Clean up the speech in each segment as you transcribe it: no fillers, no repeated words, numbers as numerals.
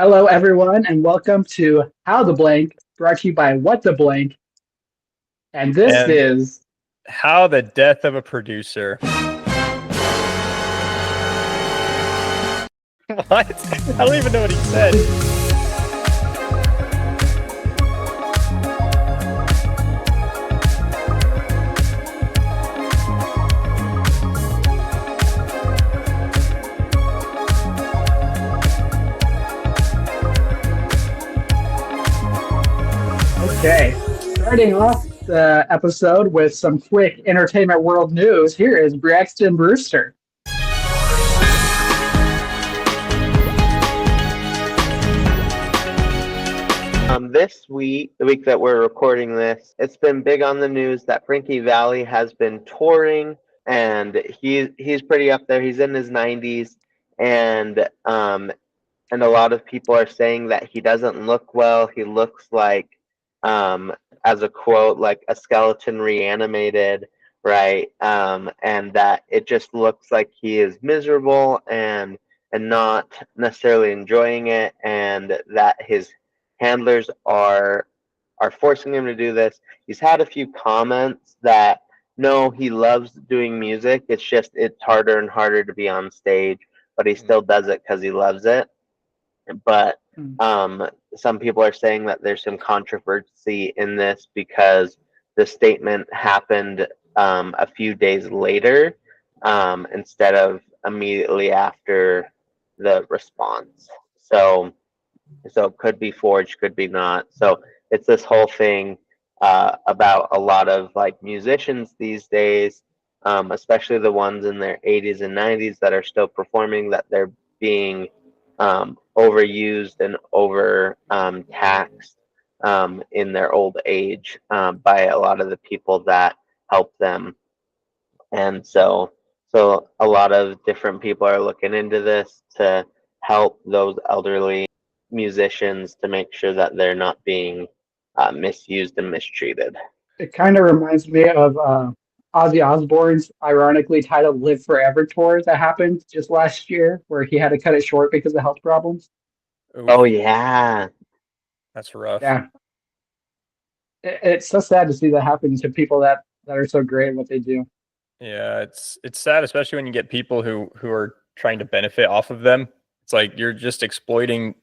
Hello, everyone, and welcome to How the Blank, brought to you by What the Blank. And this And is how the death of a producer. What? I don't even know what he said. okay. Starting off the episode with some quick entertainment world news. Here is Braxton Brewster. This week, the week that we're recording this, it's been big on the news that Frankie Valli has been touring, and he's pretty up there. He's in his 90s, and a lot of people are saying that he doesn't look well. He looks like, as a quote, like a skeleton reanimated, right? And that it just looks like he is miserable and not necessarily enjoying it, and that his handlers are forcing him to do this. He's had a few comments that no, he loves doing music. It's just it's harder and harder to be on stage, but he still does it because he loves it. But some people are saying that there's some controversy in this because the statement happened a few days later instead of immediately after the response. So it could be forged, could be not. So it's this whole thing about a lot of like musicians these days, especially the ones in their 80s and 90s that are still performing, that they're being overused and over taxed in their old age by a lot of the people that help them. And so a lot of different people are looking into this to help those elderly musicians to make sure that they're not being misused and mistreated. It kind of reminds me of Ozzy Osbourne's ironically titled Live Forever tour that happened just last year, where he had to cut it short because of health problems. Oof, Oh yeah, that's rough. Yeah. It's so sad to see that happen to people that are so great at what they do. Yeah, it's sad, especially when you get people who are trying to benefit off of them. It's like you're just exploiting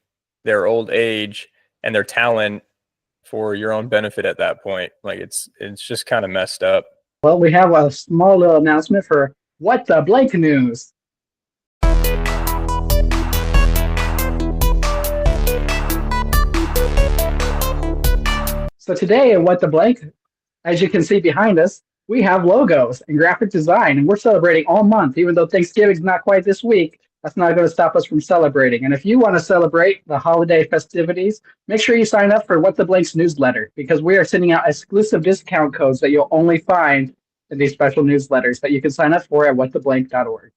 their old age and their talent for your own benefit at that point. Like it's just kind of messed up. Well, we have a small little announcement for What the Blank News. So today in What the Blank, as you can see behind us, we have logos and graphic design, and we're celebrating all month. Even though Thanksgiving's not quite this week, that's not going to stop us from celebrating. And if you want to celebrate the holiday festivities, make sure you sign up for What the Blank's newsletter, because we are sending out exclusive discount codes that you'll only find in these special newsletters that you can sign up for at whattheblank.org.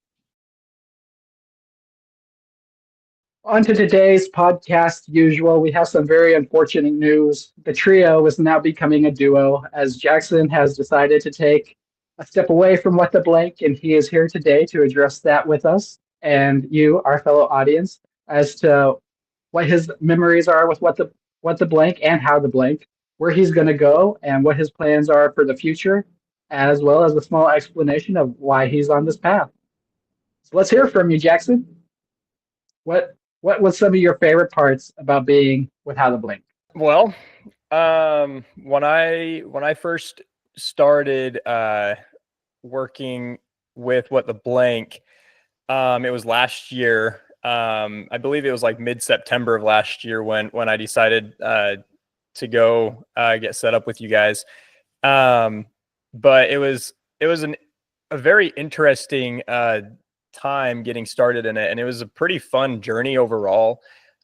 On to today's podcast. Usual, we have some very unfortunate news. The trio is now becoming a duo, as Jackson has decided to take a step away from What the Blank, and he is here today to address that with us and you, our fellow audience, as to what his memories are with What the Blank and How the Blank, where he's going to go, and what his plans are for the future, as well as a small explanation of why he's on this path. So let's hear from you, Jackson. What was some of your favorite parts about being with How the Blank? Well, when I first started working with What the Blank, it was last year. I believe it was like mid-September of last year when I decided to go get set up with you guys. But it was a very interesting time getting started in it, and it was a pretty fun journey overall.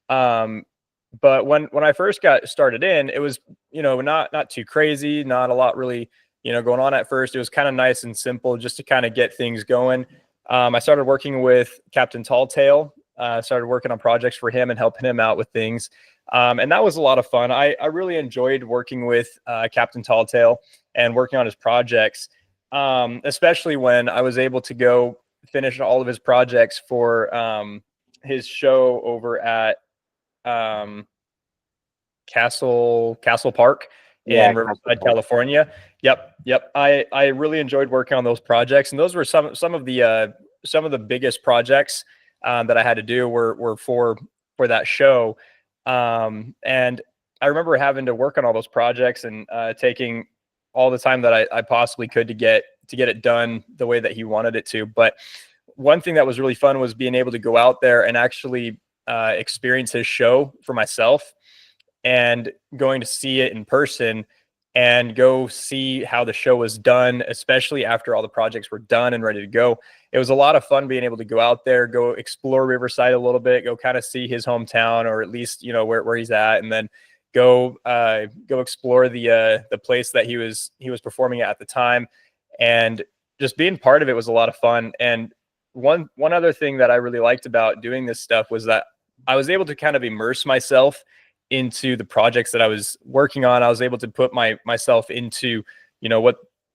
But when I first got started in, it was not too crazy, not a lot really going on at first. It was kind of nice and simple just to kind of get things going. I started working with Captain Talltail, started working on projects for him and helping him out with things, and that was a lot of fun. I really enjoyed working with Captain Talltail and working on his projects, especially when I was able to go finish all of his projects for his show over at Castle Park in Riverside, California. Yep. I really enjoyed working on those projects, and those were some of the biggest projects that I had to do were for that show. And I remember having to work on all those projects and taking all the time that I possibly could to get it done the way that he wanted it to. But one thing that was really fun was being able to go out there and actually experience his show for myself, and going to see it in person and go see how the show was done, especially after all the projects were done and ready to go. It was a lot of fun being able to go out there, go explore Riverside a little bit, go kind of see his hometown, or at least, you know, where he's at, and then go explore the place that he was performing at the time. And just being part of it was a lot of fun. And one other thing that I really liked about doing this stuff was that I was able to kind of immerse myself into the projects that I was working on. I was able to put myself into, you know,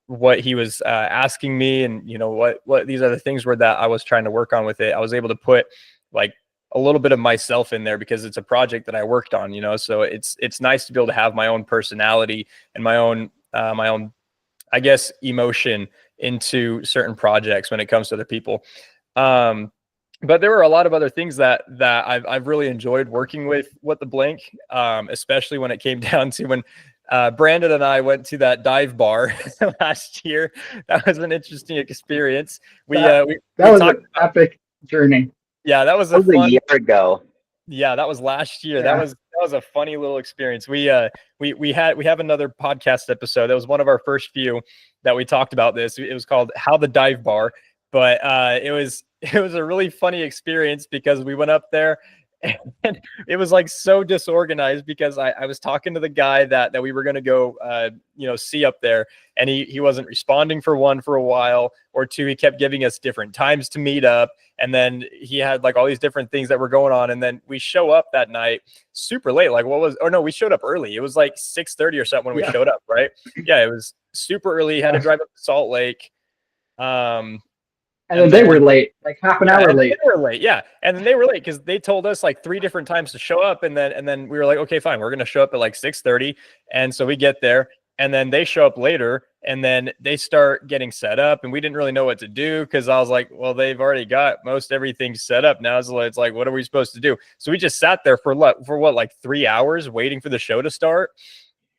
what he was asking me, and, you know, what these other things were that I was trying to work on with it. I was able to put like a little bit of myself in there because it's a project that I worked on, you know. So it's nice to be able to have my own personality and my own I guess emotion into certain projects when it comes to other people. But there were a lot of other things that I've really enjoyed working with the Blank, especially when it came down to when Brandon and I went to that dive bar last year. That was an interesting experience. That was an epic journey. Yeah, that was a year ago. Yeah, that was last year. Yeah. That was a funny little experience. We have another podcast episode. That was one of our first few that we talked about this. It was called How the Dive Bar. But it was a really funny experience because we went up there and it was like so disorganized because I was talking to the guy that we were going to go, see up there, and he wasn't responding for a while, or two, he kept giving us different times to meet up. And then he had like all these different things that were going on. And then we show up that night super late. Like we showed up early. It was like 6:30 or something when we showed up, right? Yeah, it was super early. Had to drive up to Salt Lake. And then they were late, like half an hour late. They were late, yeah. And then they were late because they told us like 3 different times to show up, and then we were like, okay, fine, we're gonna show up at like 6:30. And so we get there, and then they show up later, and then they start getting set up, and we didn't really know what to do because I was like, well, they've already got most everything set up now. So it's like, what are we supposed to do? So we just sat there for like 3 hours waiting for the show to start.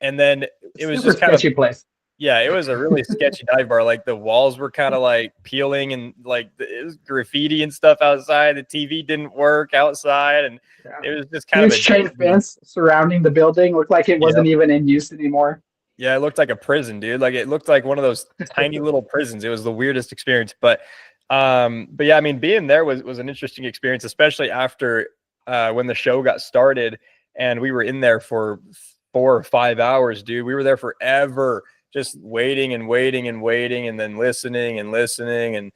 And then it was just kind of sketchy place. Yeah, it was a really sketchy dive bar. Like the walls were kind of like peeling, and like it was graffiti and stuff outside. The TV didn't work outside, and it was just kind of a chain fence surrounding the building. Looked like it wasn't even in use anymore. Yeah, it looked like a prison, dude. Like it looked like one of those tiny little prisons. It was the weirdest experience. But yeah, I mean, being there was an interesting experience, especially after when the show got started and we were in there for 4 or 5 hours, dude. We were there forever, just waiting and waiting and waiting, and then listening and listening. And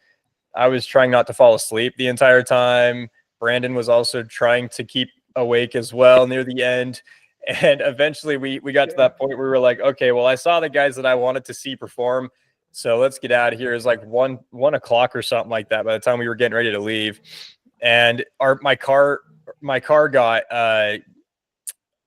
I was trying not to fall asleep the entire time. Brandon was also trying to keep awake as well near the end. And eventually we got to that point where we were like, okay, well, I saw the guys that I wanted to see perform, so let's get out of here. It was like 1 o'clock or something like that by the time we were getting ready to leave. And my car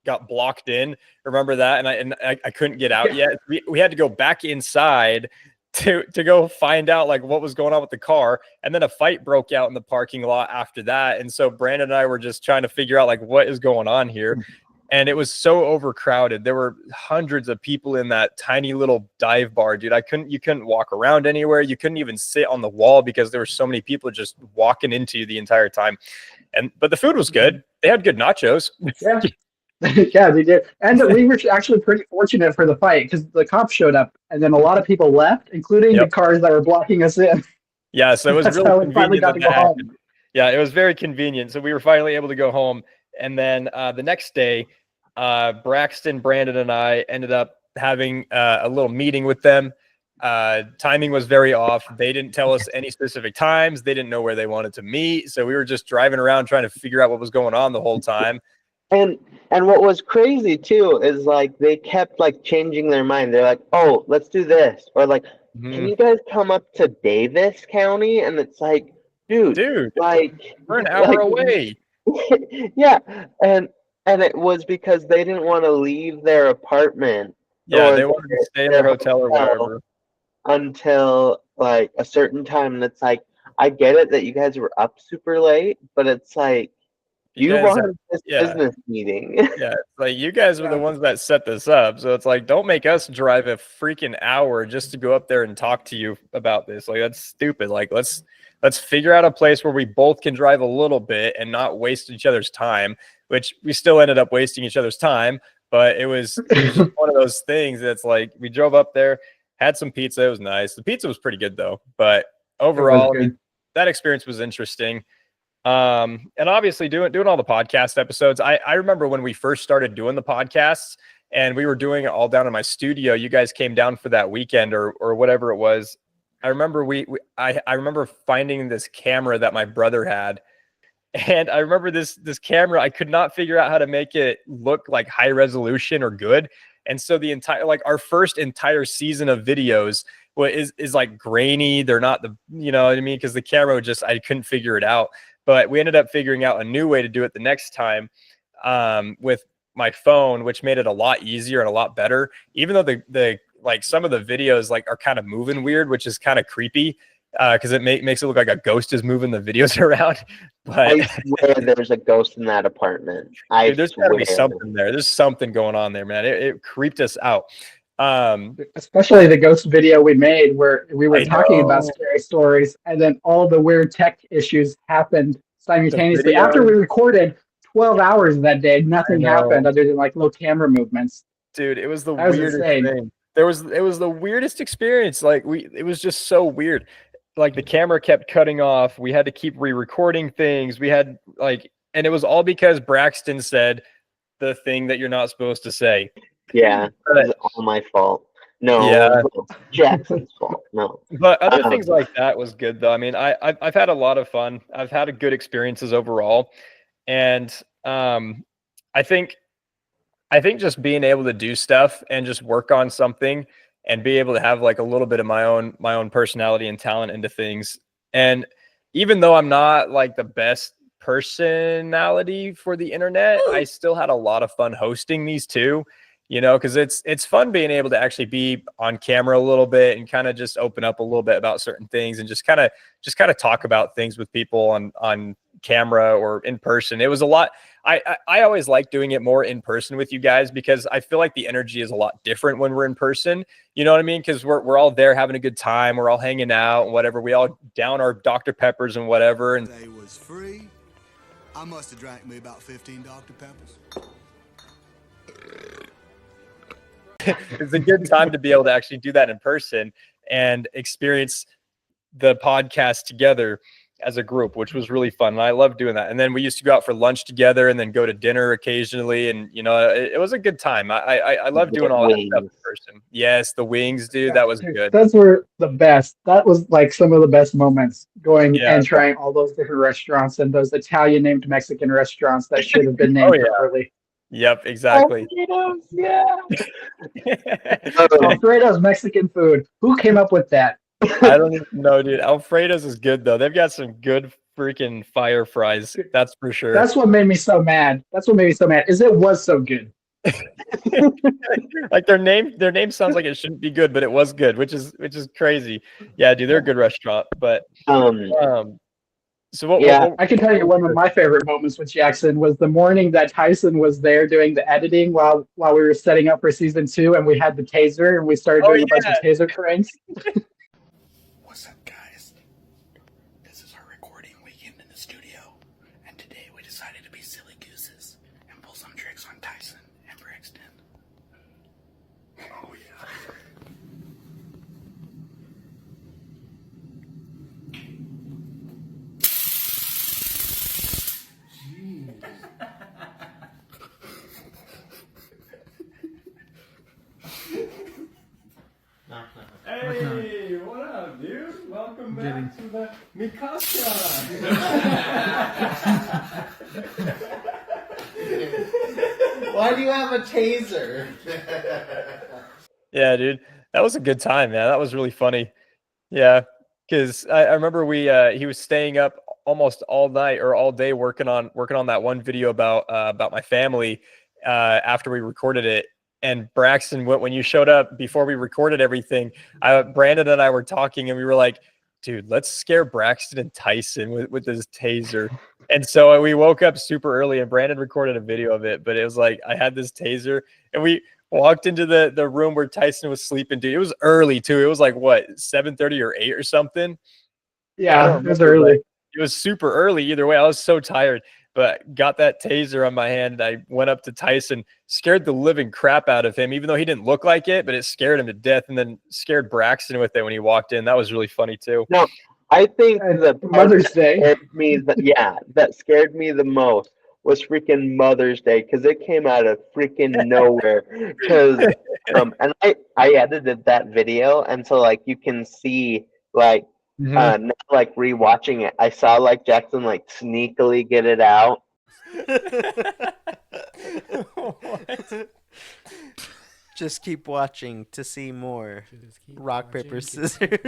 got blocked in. Remember that? And I couldn't get out yet. We had to go back inside to go find out like what was going on with the car. And then a fight broke out in the parking lot after that. And so Brandon and I were just trying to figure out like what is going on here. And it was so overcrowded. There were hundreds of people in that tiny little dive bar, dude. You couldn't walk around anywhere. You couldn't even sit on the wall because there were so many people just walking into you the entire time. But the food was good. They had good nachos. Yeah. Yeah, they did. And we were actually pretty fortunate for the fight because the cops showed up and then a lot of people left, including the cars that were blocking us in. Yeah, so it was really convenient. Yeah, it was very convenient. So we were finally able to go home. And then the next day, Braxton, Brandon, and I ended up having a little meeting with them. Timing was very off. They didn't tell us any specific times. They didn't know where they wanted to meet. So we were just driving around trying to figure out what was going on the whole time. And what was crazy too is like they kept like changing their mind. They're like, oh, let's do this, or like, can you guys come up to Davis County? And it's like, dude, like we're an hour away. Yeah, and And it was because they didn't want to leave their apartment Yeah, or they wanted to stay in their hotel or whatever. until like a certain time. And it's like, I get it that you guys were up super late, but it's like, you guys wanted this yeah. business meeting. Yeah, like you guys were the ones that set this up. So it's like, don't make us drive a freaking hour just to go up there and talk to you about this. Like, that's stupid. Like, let's figure out a place where we both can drive a little bit and not waste each other's time, which we still ended up wasting each other's time. But it was just one of those things that's like, we drove up there, had some pizza. It was nice. The pizza was pretty good though. But overall, I mean, that experience was interesting. And obviously doing all the podcast episodes. I remember when we first started doing the podcasts and we were doing it all down in my studio. You guys came down for that weekend or whatever it was. I remember I remember finding this camera that my brother had. And I remember this camera, I could not figure out how to make it look like high resolution or good. And so the entire, like our first entire season of videos is like grainy. They're not the, you know what I mean? Because the camera just, I couldn't figure it out. But we ended up figuring out a new way to do it the next time with my phone, which made it a lot easier and a lot better. Even though the like some of the videos like are kind of moving weird, which is kind of creepy because it makes it look like a ghost is moving the videos around. But I swear there's a ghost in that apartment. Dude, there's got to be something there. There's something going on there, man. It creeped us out. Especially the ghost video we made where we were talking about scary stories and then all the weird tech issues happened simultaneously. After we recorded 12 hours that day, nothing happened other than like little camera movements. Dude, it was the weirdest thing. It was the weirdest experience. Like it was just so weird. Like the camera kept cutting off. We had to keep re-recording things. We had like, and it was all because Braxton said the thing that you're not supposed to say. Yeah, it's all my fault. No, yeah, Jackson's fault. No, but other things like that was good though. I mean, I've had a lot of fun. I've had a good experiences overall, and I think just being able to do stuff and just work on something and be able to have like a little bit of my own personality and talent into things. And even though I'm not like the best personality for the internet, I still had a lot of fun hosting these two. You know, because it's fun being able to actually be on camera a little bit and kind of just open up a little bit about certain things and just kind of talk about things with people on camera or in person. It was a lot. I always like doing it more in person with you guys because I feel like the energy is a lot different when we're in person. You know what I mean? Because we're all there having a good time. We're all hanging out and whatever. We all down our Dr. Peppers and whatever. And they was free. I must have drank me about 15 Dr. Peppers. It's a good time to be able to actually do that in person and experience the podcast together as a group, which was really fun. And I love doing that. And then we used to go out for lunch together and then go to dinner occasionally. And, you know, it was a good time. I love doing all that stuff in person. Yes, the wings, dude. That was good. Those were the best. That was like some of the best moments going and trying all those different restaurants and those Italian named Mexican restaurants that should have been named early. Yep, exactly. Alfredo's, yeah. Alfredo's Mexican food. Who came up with that? I don't even know, dude. Alfredo's is good though. They've got some good freaking fire fries. That's for sure. That's what made me so mad. Is it was so good. Like their name sounds like it shouldn't be good, but it was good, which is crazy. Yeah, dude, they're a good restaurant. But so what I can tell you one of my favorite moments with Jackson was the morning that Tyson was there doing the editing while we were setting up for season 2 and we had the taser and we started doing a bunch of taser pranks. What's up, guys? This is our recording weekend in the studio, and today we decided to be silly gooses and pull some tricks on Tyson and Braxton. Oh yeah. Hey, what up, dude? Welcome back to the Mikasa. Why do you have a taser? Yeah, dude, that was a good time, man. That was really funny. Yeah, because I remember he was staying up almost all night or all day working on that one video about my family after we recorded it. And Braxton, when you showed up before we recorded everything, Brandon and I were talking, and we were like, dude, let's scare Braxton and Tyson with this taser. And so we woke up super early, and Brandon recorded a video of it. But it was like, I had this taser, and we walked into the room where Tyson was sleeping, dude. It was early too. It was like what, 7:30 or 8 or something. Yeah, it was early. It was super early either way. I was so tired, but got that taser on my hand. I went up to Tyson, scared the living crap out of him, even though he didn't look like it, but it scared him to death, and then scared Braxton with it when he walked in. That was really funny too. No, I think the part Mother's Day. that scared me the most was freaking Mother's Day, because it came out of freaking nowhere. Because and I edited that video, and so like you can see like now, like rewatching it, I saw like Jackson like sneakily get it out. Just keep watching to see more. Rock, paper, scissors.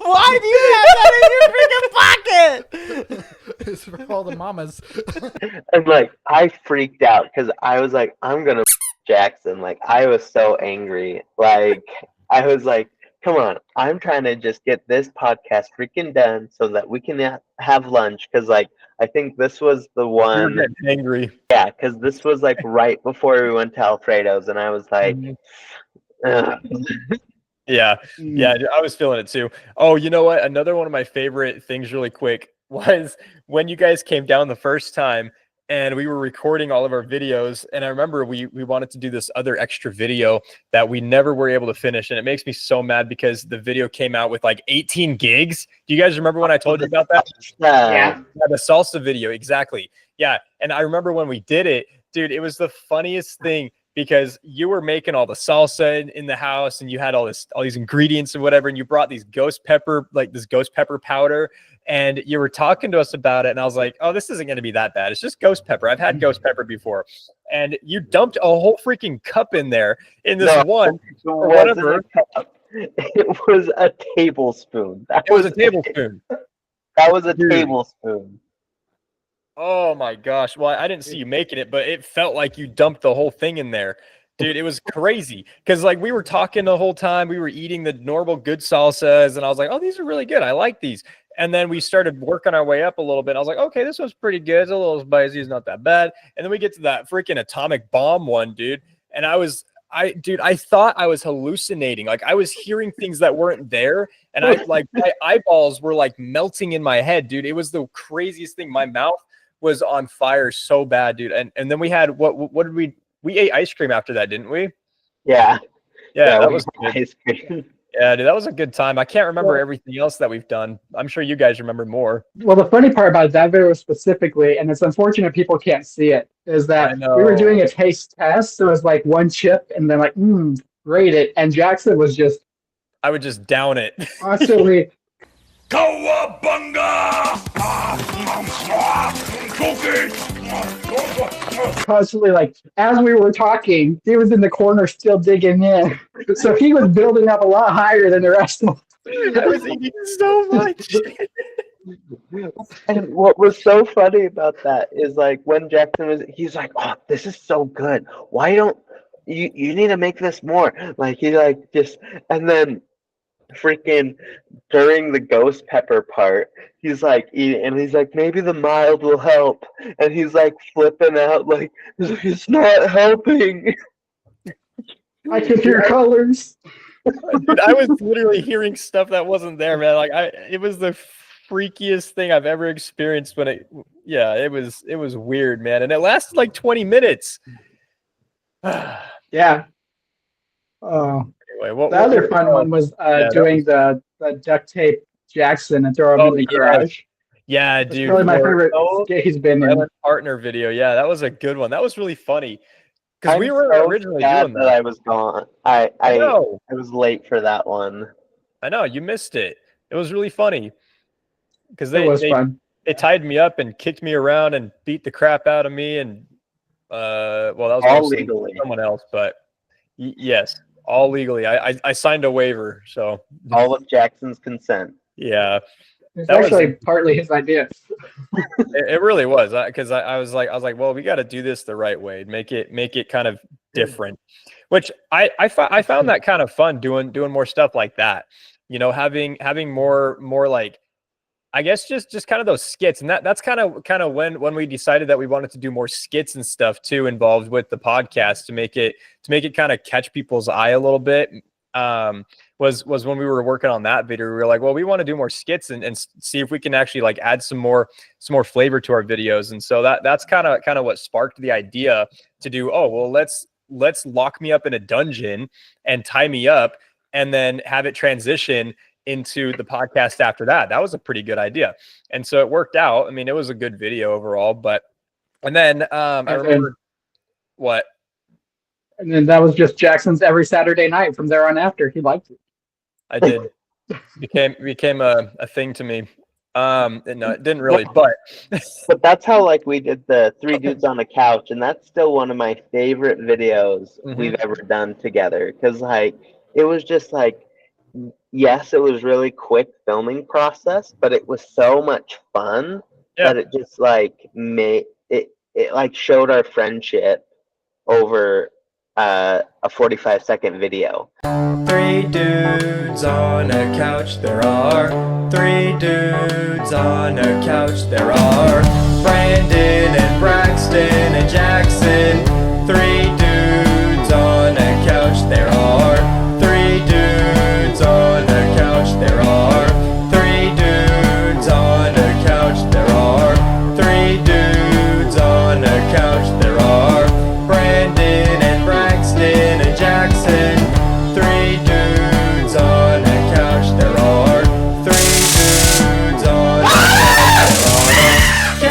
Why do you have that in your freaking pocket? It's for all the mamas. And like I freaked out because I was like, I'm gonna Jackson. Like I was so angry. Like I was like, come on, I'm trying to just get this podcast freaking done so that we can have lunch. Because like I think this was the one. You're getting angry. Yeah, because this was like right before we went to Alfredo's, and I was like, ugh. Yeah, I was feeling it too. Oh, you know what? Another one of my favorite things, really quick, was when you guys came down the first time and we were recording all of our videos. And I remember we wanted to do this other extra video that we never were able to finish. And it makes me so mad because the video came out with like 18 gigs. Do you guys remember when I told you about that? Yeah, the salsa video. Exactly. Yeah. And I remember when we did it, dude, it was the funniest thing, because you were making all the salsa in the house, and you had all these ingredients and whatever, and you brought these ghost pepper powder, and you were talking to us about it, and I was like, oh, this isn't going to be that bad. It's just ghost pepper. I've had ghost pepper before. And you dumped a whole freaking cup in there in this one or whatever. It was a tablespoon. It was a tablespoon. That was a tablespoon. Oh my gosh. Well, I didn't see you making it, but it felt like you dumped the whole thing in there. Dude, it was crazy. Because like we were talking the whole time, we were eating the normal good salsas, and I was like, oh, these are really good. I like these. And then we started working our way up a little bit. I was like, okay, this one's pretty good. It's a little spicy. It's not that bad. And then we get to that freaking atomic bomb one, dude. And I thought I was hallucinating. Like I was hearing things that weren't there. And my eyeballs were like melting in my head, dude. It was the craziest thing. My mouth was on fire so bad, dude. And then we had what did we ate ice cream after that, didn't we? Yeah, that was good. ice cream. Yeah, dude, that was a good time. I can't remember everything else that we've done. I'm sure you guys remember more. Well, the funny part about that video specifically, and it's unfortunate people can't see it, is that we were doing a taste test. So it was like one chip, and then like, rate it. And Jackson was I would just down it. Constantly. Cowabunga! Constantly, like, as we were talking, he was in the corner still digging in. So he was building up a lot higher than the rest of us. I was eating so much. And what was so funny about that is like when Jackson he's like, oh, this is so good. Why don't you need to make this more? Like he like just, and then freaking during the ghost pepper part, he's like eating, and he's like, maybe the mild will help, and he's like flipping out like it's not helping. I can hear colors. Dude, I was literally hearing stuff that wasn't there, man. Like it was the freakiest thing I've ever experienced when it was weird, man. And it lasted like 20 minutes. Yeah. Anyway, the other fun one was doing the duct tape Jackson and throw him in the garage. Yeah, That's dude. probably my favorite skit he's been in. Partner video. Yeah, that was a good one. That was really funny. Because we were originally doing that. I was gone. I was late for that one. I know, you missed it. It was really funny. Because fun. They tied me up and kicked me around and beat the crap out of me, and that was all legally. Someone else, but yes, all legally. I signed a waiver, so all with Jackson's consent. Yeah, It's that was actually partly his idea. it really was, because I was like, well, we got to do this the right way, make it kind of different, which I found that kind of fun doing more stuff like that, having more like, I guess just kind of those skits, and that's kind of when we decided that we wanted to do more skits and stuff too, involved with the podcast to make it kind of catch people's eye a little bit. Was when we were working on that video, we were like, well, we want to do more skits and see if we can actually like add some more flavor to our videos. And so that's kind of what sparked the idea to do, oh, well, let's lock me up in a dungeon and tie me up and then have it transition into the podcast after that. That was a pretty good idea. And so it worked out. I mean, it was a good video overall, and then I remember what? And then that was just Jackson's every Saturday night from there on after. He liked it. I did. became a thing to me. No, it didn't really, but that's how like we did the 3 dudes on a couch, and that's still one of my favorite videos we've ever done together. Because like it was just like, yes, it was really quick filming process, but it was so much fun that it just like made it like showed our friendship over a 45-second video. 3 dudes on a couch, there are 3 dudes on a couch, there are Brandon and Braxton and Jackson. 3 dudes on a couch, there are 3 dudes on a couch, there are 3 dudes on a couch, there are 3 dudes on a couch, there are Brandon and Braxton and Jackson. 3 dudes on a couch, there are 3 dudes on a couch, there are a couch.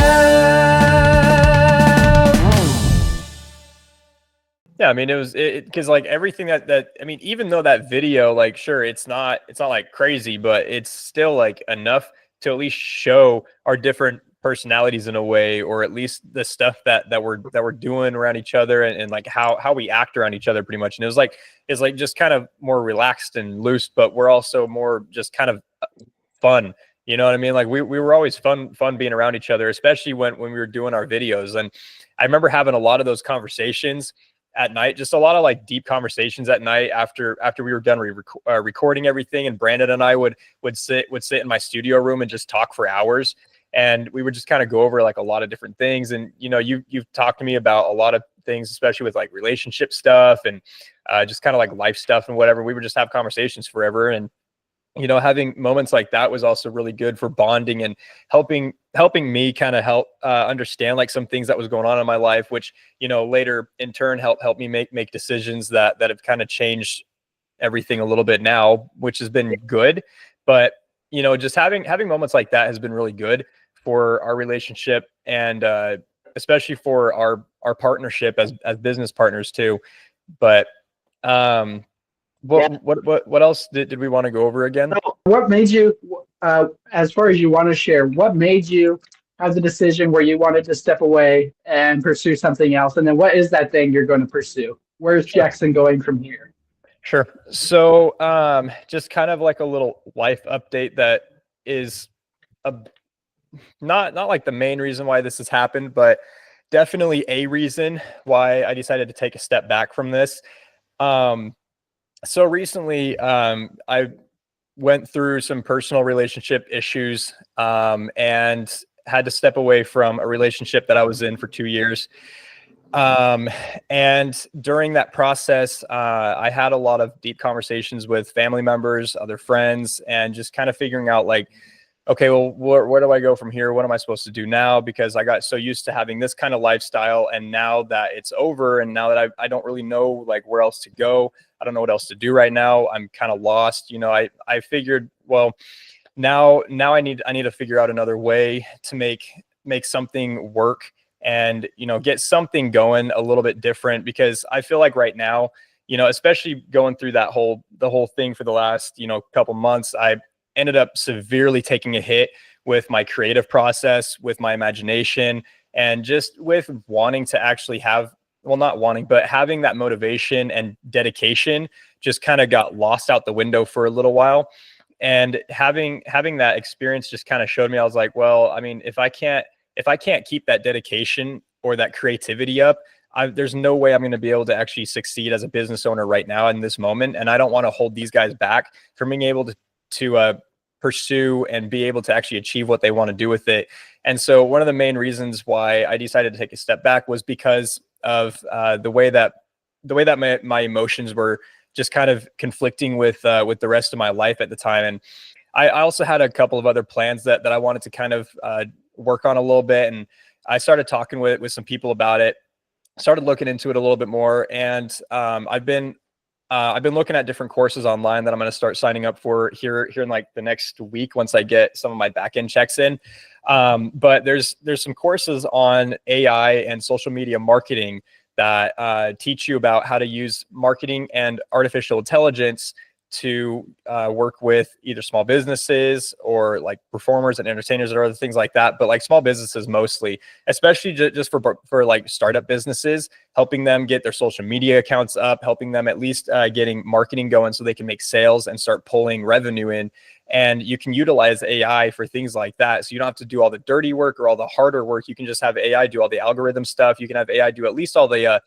Yeah, I mean, it was because like everything that I mean, even though that video, like, sure, it's not like crazy, but it's still like enough to at least show our different personalities in a way, or at least the stuff that we're doing around each other, and like how we act around each other pretty much. And it's like just kind of more relaxed and loose, but we're also more just kind of fun. You know what I mean? Like we were always fun being around each other, especially when we were doing our videos. And I remember having a lot of those conversations at night, just a lot of like deep conversations at night after we were done recording everything. And Brandon and I would sit in my studio room and just talk for hours. And we would just kind of go over like a lot of different things. And, you've talked to me about a lot of things, especially with like relationship stuff and just kind of like life stuff and whatever. We would just have conversations forever. And, having moments like that was also really good for bonding and helping me kind of help understand like some things that was going on in my life, which, later in turn help me make decisions that have kind of changed everything a little bit now, which has been good. But, just having moments like that has been really good for our relationship, and especially for our partnership as business partners too. But what else did we want to go over again? What made you, as far as you want to share, what made you have the decision where you wanted to step away and pursue something else? And then what is that thing you're going to pursue? Where's Jackson going from here? Sure. So just kind of like a little life update that is not like the main reason why this has happened, but definitely a reason why I decided to take a step back from this. So recently I went through some personal relationship issues and had to step away from a relationship that I was in for 2 years. And during that process, I had a lot of deep conversations with family members, other friends, and just kind of figuring out like, okay, well, where do I go from here? What am I supposed to do now? Because I got so used to having this kind of lifestyle, and now that it's over, and now that I don't really know like where else to go, I don't know what else to do right now. I'm kind of lost. I figured, well, now I need to figure out another way to make something work and, get something going a little bit different, because I feel like right now, especially going through the whole thing for the last, couple months, I ended up severely taking a hit with my creative process, with my imagination, and just with wanting to actually not wanting, but having that motivation and dedication just kind of got lost out the window for a little while. And having that experience just kind of showed me, I was like, well, I mean, if I can't keep that dedication or that creativity up, there's no way I'm going to be able to actually succeed as a business owner right now in this moment. And I don't want to hold these guys back from being able to pursue and be able to actually achieve what they want to do with it. And so one of the main reasons why I decided to take a step back was because of the way that my emotions were just kind of conflicting with the rest of my life at the time. And I also had a couple of other plans that I wanted to kind of work on a little bit. And I started talking with some people about it, started looking into it a little bit more. And I've been looking at different courses online that I'm going to start signing up for here in like the next week once I get some of my back end checks in. But there's some courses on AI and social media marketing that teach you about how to use marketing and artificial intelligence to work with either small businesses or like performers and entertainers or other things like that. But like small businesses mostly, especially just for like startup businesses, helping them get their social media accounts up, helping them at least getting marketing going so they can make sales and start pulling revenue in. And you can utilize AI for things like that. So you don't have to do all the dirty work or all the harder work. You can just have AI do all the algorithm stuff. You can have AI do at least all the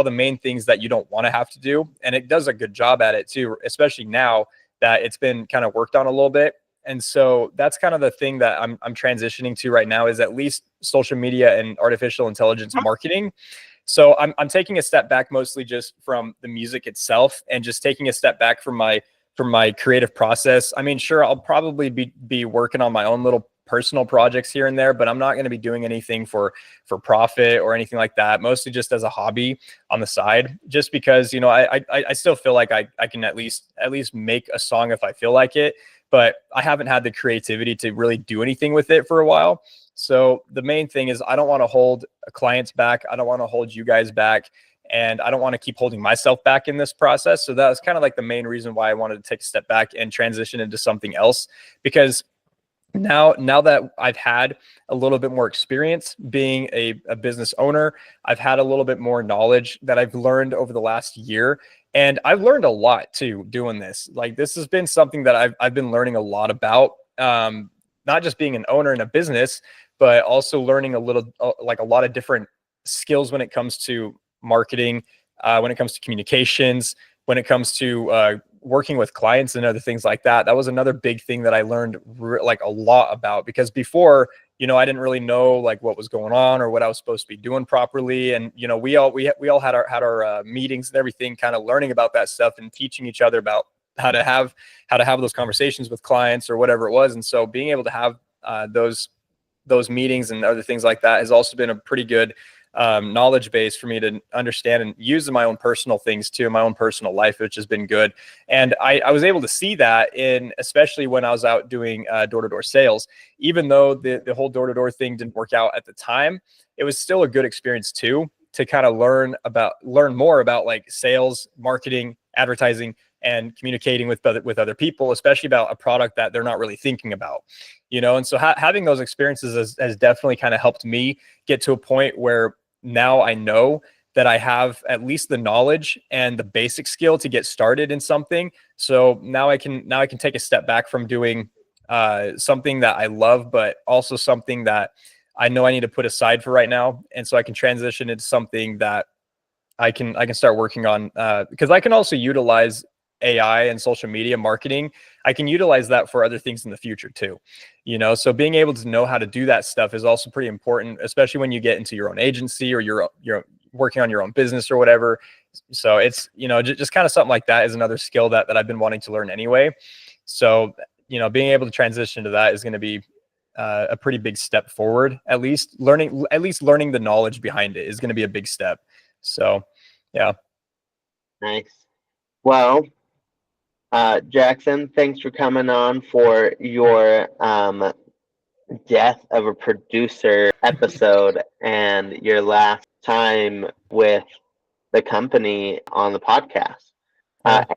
main things that you don't want to have to do. And it does a good job at it too, especially now that it's been kind of worked on a little bit. And so that's kind of the thing that I'm transitioning to right now, is at least social media and artificial intelligence marketing. So I'm taking a step back, mostly just from the music itself, and just taking a step back from my creative process. I mean, sure, I'll probably be working on my own little personal projects here and there, but I'm not going to be doing anything for profit or anything like that. Mostly just as a hobby on the side, just because, you know, I still feel like I can at least make a song if I feel like it, but I haven't had the creativity to really do anything with it for a while. So the main thing is I don't want to hold clients back. I don't want to hold you guys back. And I don't want to keep holding myself back in this process. So that was kind of like the main reason why I wanted to take a step back and transition into something else, because now that I've had a little bit more experience being a business owner, I've had a little bit more knowledge that I've learned over the last year. And I've learned a lot too doing this. Like, this has been something that I've been learning a lot about, not just being an owner in a business, but also learning a lot of different skills when it comes to marketing, when it comes to communications, when it comes to working with clients and other things like that. That was another big thing that I learned a lot about, because before, you know, I didn't really know like what was going on or what I was supposed to be doing properly. And, you know, we all had our meetings and everything, kind of learning about that stuff and teaching each other about how to have those conversations with clients or whatever it was. And so being able to have those meetings and other things like that has also been a pretty good knowledge base for me to understand and use in my own personal things too, in my own personal life, which has been good. And I was able to see that especially when I was out doing door-to-door sales. Even though the whole door-to-door thing didn't work out at the time, it was still a good experience too, to kind of learn more about like sales, marketing, advertising, and communicating with other people, especially about a product that they're not really thinking about, you know? And so having those experiences has definitely kind of helped me get to a point where now I know that I have at least the knowledge and the basic skill to get started in something. So now I can take a step back from doing something that I love, but also something that I know I need to put aside for right now. And so I can transition into something that I can start working on, because I can also utilize AI and social media marketing. I can utilize that for other things in the future too, you know? So being able to know how to do that stuff is also pretty important, especially when you get into your own agency or you're working on your own business or whatever. So it's, you know, just kind of something like that is another skill that I've been wanting to learn anyway. So, you know, being able to transition to that is going to be a pretty big step forward. At least learning the knowledge behind it is going to be a big step. So, yeah. Nice. Well, Jackson, thanks for coming on for your death of a producer episode and your last time with the company on the podcast.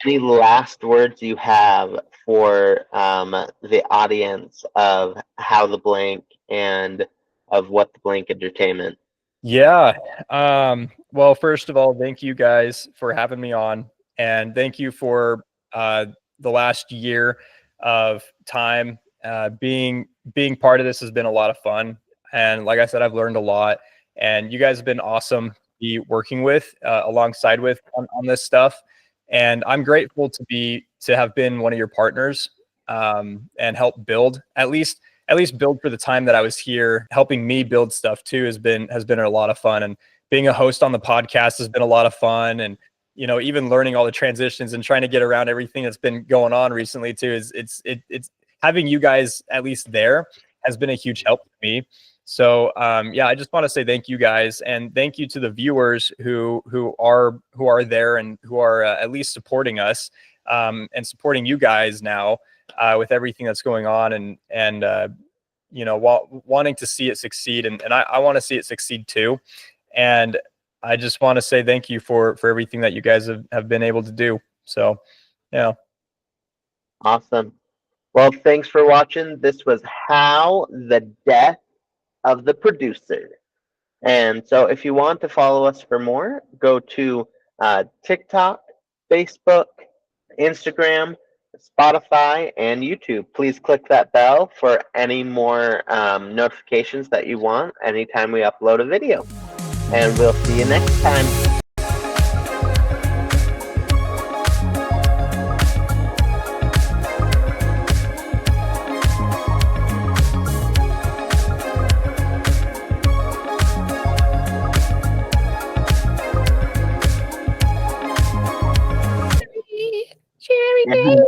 Any last words you have for the audience of How the Blank and of What the Blank Entertainment? Yeah. Well, first of all, thank you guys for having me on, and thank you for the last year of time. Being part of this has been a lot of fun. And like I said, I've learned a lot, and you guys have been awesome to be working with, alongside with on this stuff. And I'm grateful to have been one of your partners, and help build, at least build for the time that I was here. Helping me build stuff too has been a lot of fun. And being a host on the podcast has been a lot of fun. And, you know, even learning all the transitions and trying to get around everything that's been going on recently too, it's having you guys at least there has been a huge help to me. So yeah, I just want to say thank you guys, and thank you to the viewers who are there and who are at least supporting us, and supporting you guys now, with everything that's going on, and you know, wanting to see it succeed, and I want to see it succeed too. And I just want to say thank you for everything that you guys have been able to do. So yeah. Awesome. Well, thanks for watching. This was How the Death of the Producer. And so if you want to follow us for more, go to TikTok, Facebook, Instagram, Spotify, and YouTube. Please click that bell for any more notifications that you want anytime we upload a video. And we'll see you next time. Cherry